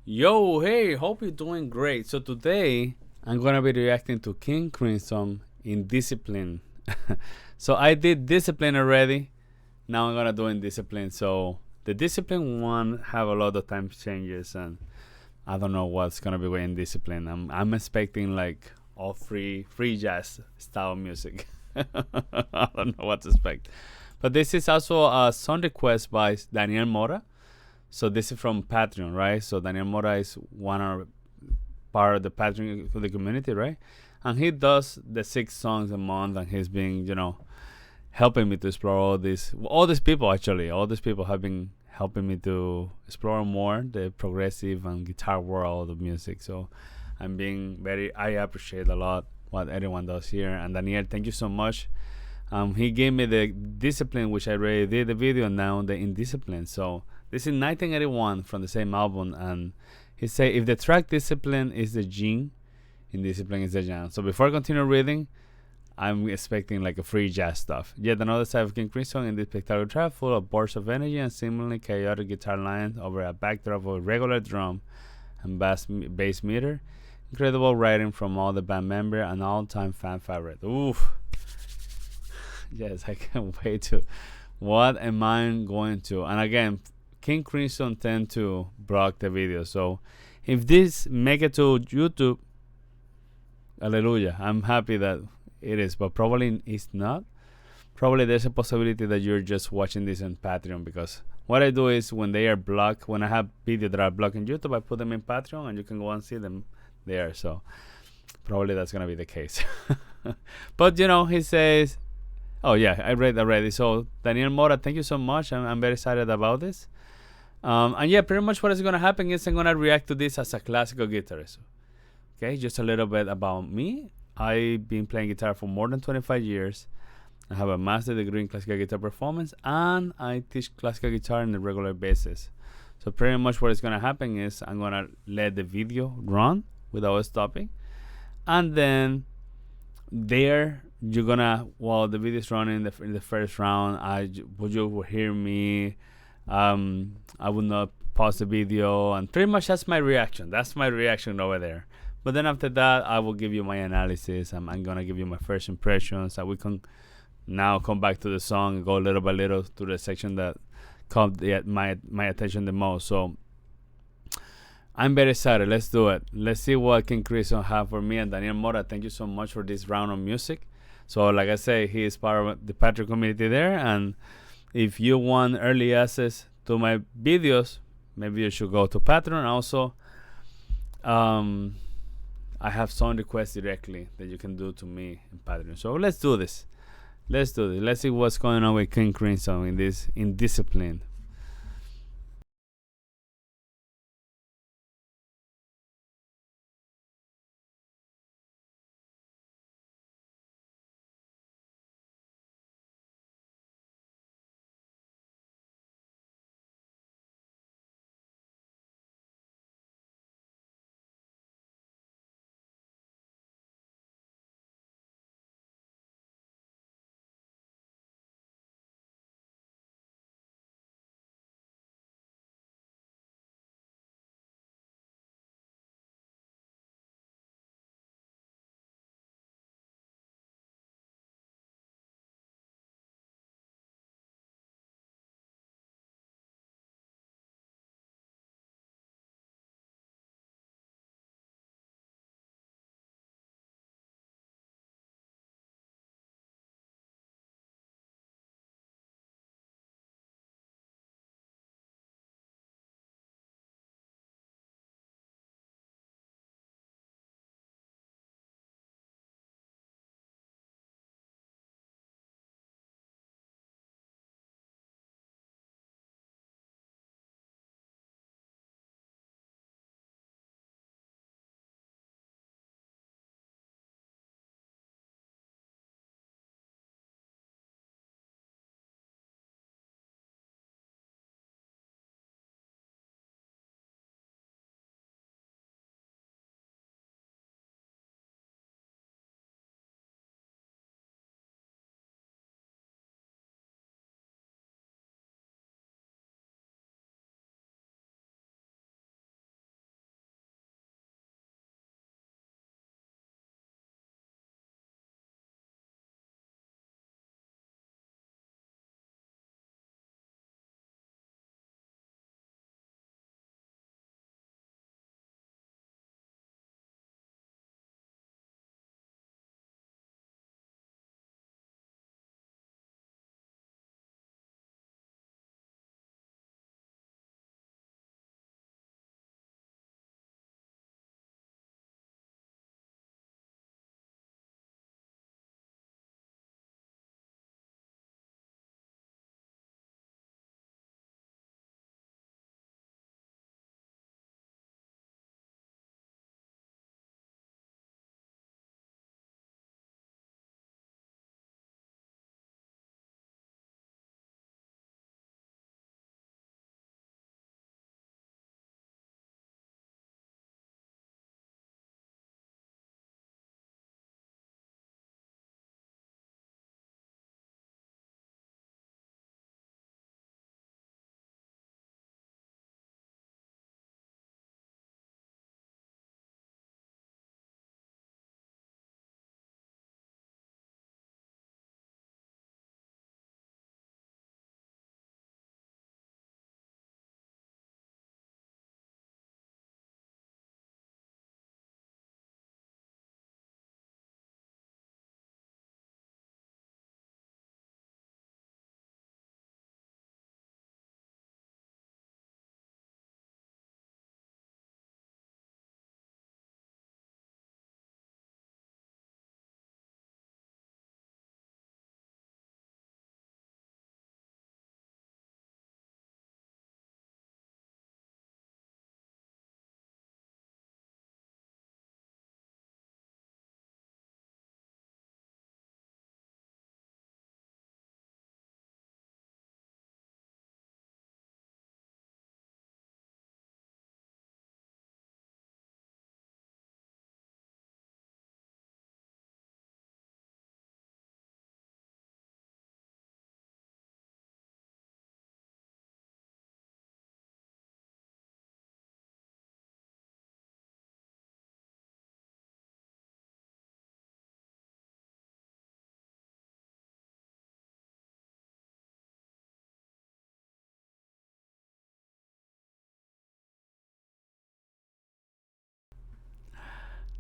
Yo, hey, hope you're doing great. So today I'm gonna be reacting to King Crimson in Discipline. So I did Discipline already. Now I'm gonna do Indiscipline. So the Discipline one have a lot of time changes, and I don't know what's gonna be with Indiscipline. I'm expecting like all free jazz style music. I don't know what to expect. But this is also a song request by Daniel Mora. So this is from Patreon, right? So Daniel Mora is one of part of the Patreon for the community, right? And he does the 6 songs a month, and he's been, helping me to explore all these people actually. All these people have been helping me to explore more the progressive and guitar world of music. So I appreciate a lot what everyone does here. And Daniel, thank you so much. He gave me the Discipline, which I already did the video, and now the Indiscipline. So this is 1981 from the same album, and he said if the track Discipline is the Gene, Indiscipline is the Jan. So before I continue reading, I'm expecting like a free jazz stuff. Yet another side of King Crimson in this spectacular track, full of bursts of energy and seemingly chaotic guitar lines over a backdrop of regular drum and bass meter. Incredible writing from all the band member and all-time fan favorite. Oof. Yes, I can't wait to. What am I going to? And again, King Crimson tend to block the video. So if this make it to YouTube, hallelujah. I'm happy that it is, but probably it's not. Probably there's a possibility that you're just watching this on Patreon, because what I do is when they are blocked, when I have videos that are blocked on YouTube, I put them in Patreon and you can go and see them there. So probably that's gonna be the case. But he says, oh yeah, I read already. So Daniel Mora, thank you so much. I'm very excited about this. And yeah, pretty much what is gonna happen is I'm gonna react to this as a classical guitarist. Okay, just a little bit about me. I've been playing guitar for more than 25 years. I have a master's degree in classical guitar performance, and I teach classical guitar on a regular basis. So pretty much what is gonna happen is I'm gonna let the video run without stopping, and then there you're gonna, while the video is running in the first round, you will hear me. I will not pause the video, and pretty much that's my reaction. That's my reaction over there. But then after that, I will give you my analysis. I'm gonna give you my first impressions, so we can now come back to the song and go little by little to the section that caught my attention the most. So I'm very excited. Let's do it. Let's see what King Crimson have for me. And Daniel Mora, thank you so much for this round of music. So like I say, he is part of the Patreon community there. And if you want early access to my videos, maybe you should go to Patreon. Also, I have song requests directly that you can do to me in Patreon. So let's do this. Let's see what's going on with King Crimson in this Indiscipline.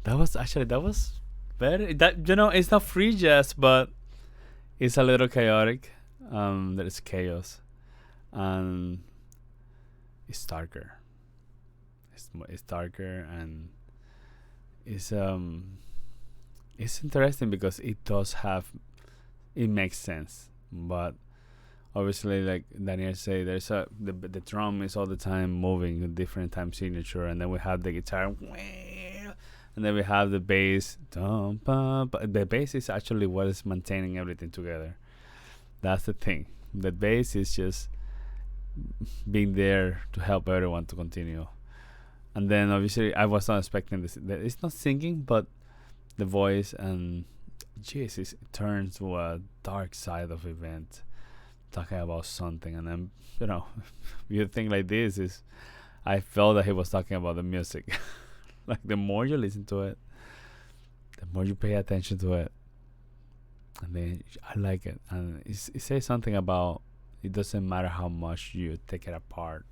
that was very that it's not free jazz, but it's a little chaotic. There's chaos, and it's darker. It's darker, and it's it's interesting because it makes sense, but obviously, like Daniel say, the drum is all the time moving a different time signature, and then we have the guitar, and then we have the bass. But the bass is actually what is maintaining everything together. That's the thing. The bass is just being there to help everyone to continue. And then obviously, I was not expecting this. It's not singing, but the voice and Jesus, it turns to a dark side of event, talking about something, and then you think like this is. I felt that he was talking about the music. Like the more you listen to it, the more you pay attention to it, and then I like it. And it says something about it doesn't matter how much you take it apart.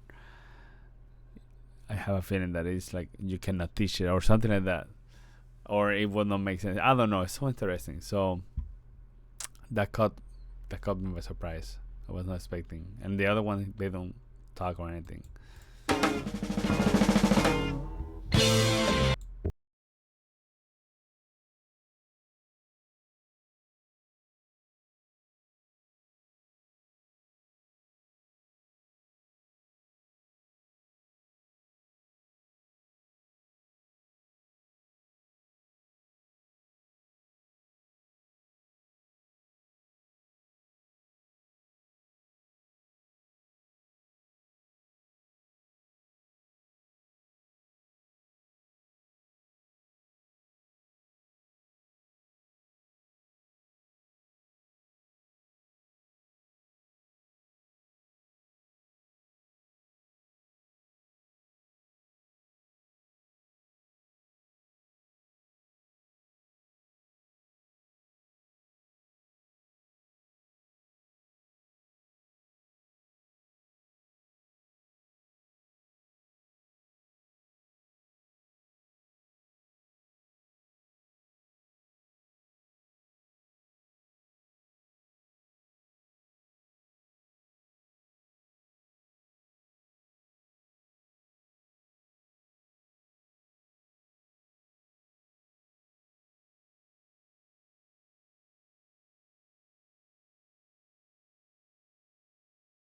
I have a feeling that it's like you cannot teach it or something like that, or it would not make sense. I don't know. It's so interesting. So that caught me by surprise. I was not expecting. And the other one, they don't talk or anything.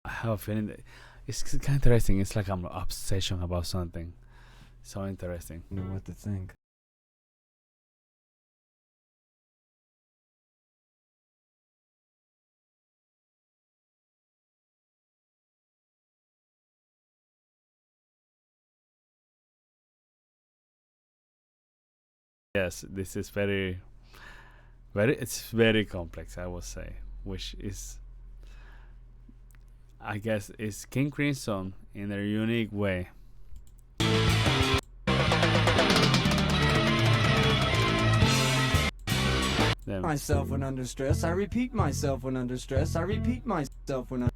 I have a feeling that it's kind of interesting. It's like I'm obsession about something. So interesting. Know what to think. Yes, this is very, very. It's very complex. I would say, which is, I guess, is King Crimson in a unique way. Myself when under stress. I repeat myself when under stress. I repeat myself when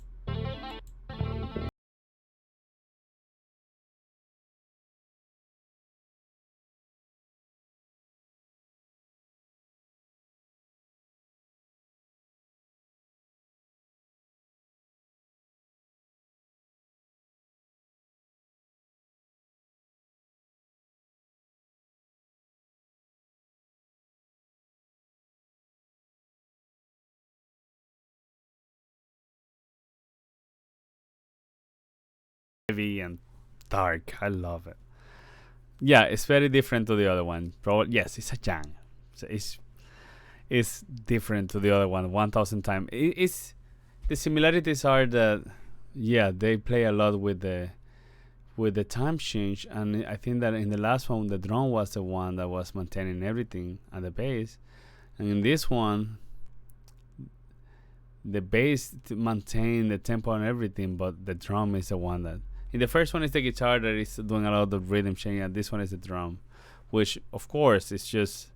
Heavy and dark. I love it. Yeah, it's very different to the other one. Probably yes, it's a jang. So it's different to the other one 1,000 times. It's the similarities are that yeah they play a lot with the time change, and I think that in the last one the drum was the one that was maintaining everything and the bass, and in this one the bass maintain the tempo and everything, but the drum is the one that in the first one is the guitar that is doing a lot of rhythm change, and this one is the drum, which of course it's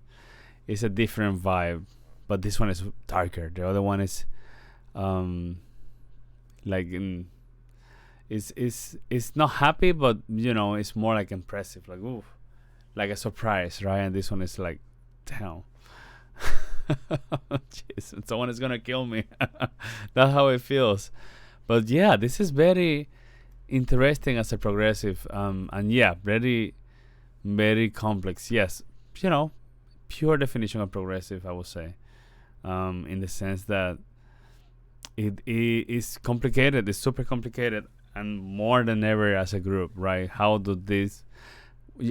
a different vibe, but this one is darker. The other one is um like in it's not happy, but it's more like impressive, like ooh, like a surprise, right? And this one is like, damn. Jeez, someone is gonna kill me. That's how it feels. But yeah, this is very interesting as a progressive, and yeah, very, very complex. Yes, you know, pure definition of progressive, I would say, in the sense that it is complicated. It's super complicated, and more than ever as a group, right? How do this?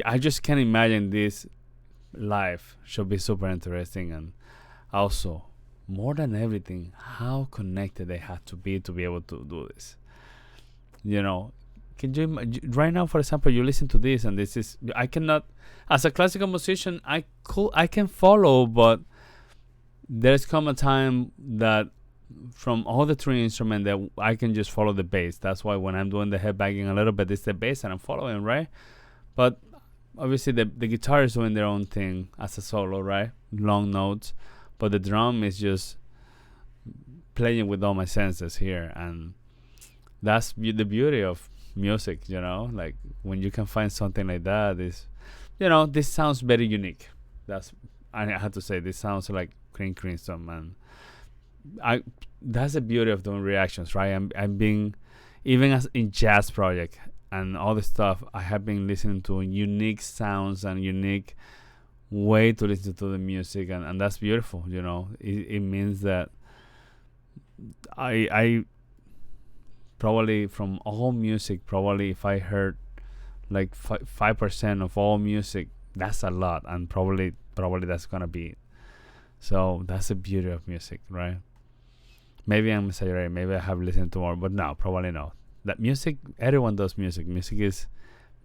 I just can't imagine this live should be super interesting, and also more than everything, how connected they have to be able to do this. You know, can you right now, for example, you listen to this, and this is, I cannot, as a classical musician, I can follow, but there's come a time that from all the three instruments that I can just follow the bass. That's why when I'm doing the headbanging a little bit, it's the bass and I'm following, right? But obviously the guitar is doing their own thing as a solo, right? Long notes, but the drum is just playing with all my senses here, and that's the beauty of music, you know. Like when you can find something like that, is, you know, this sounds very unique. That's, I have to say, this sounds like King Crimson, and that's the beauty of doing reactions, right? I'm being, even as in jazz project and all the stuff, I have been listening to unique sounds and unique way to listen to the music, and that's beautiful, you know. It means that I probably from all music, probably if I heard like 5% of all music, that's a lot, and probably that's gonna be it. So that's the beauty of music, right? Maybe I'm exaggerating, maybe I have listened to more, but no, probably not. That music, everyone does music. Music is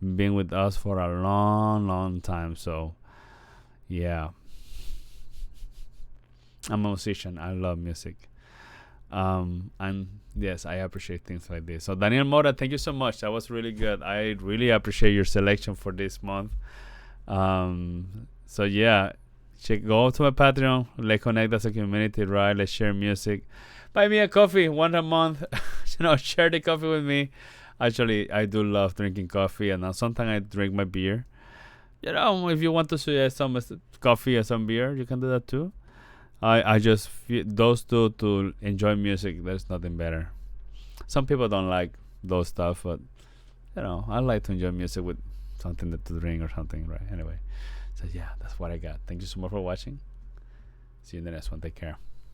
been with us for a long time. So yeah, I'm a musician. I love music. And yes, I appreciate things like this. So Daniel Mora, thank you so much. That was really good. I really appreciate your selection for this month. So yeah, go to my Patreon. Let's connect as a community, right? Let's share music. Buy me a coffee once a month. You know, share the coffee with me. Actually, I do love drinking coffee, and sometimes I drink my beer. You know, if you want to suggest some coffee or some beer, you can do that too. I just feel those two to enjoy music. There's nothing better. Some people don't like those stuff, but you know, I like to enjoy music with something to drink or something, right? Anyway, so yeah, that's what I got. Thank you so much for watching. See you in the next one. Take care.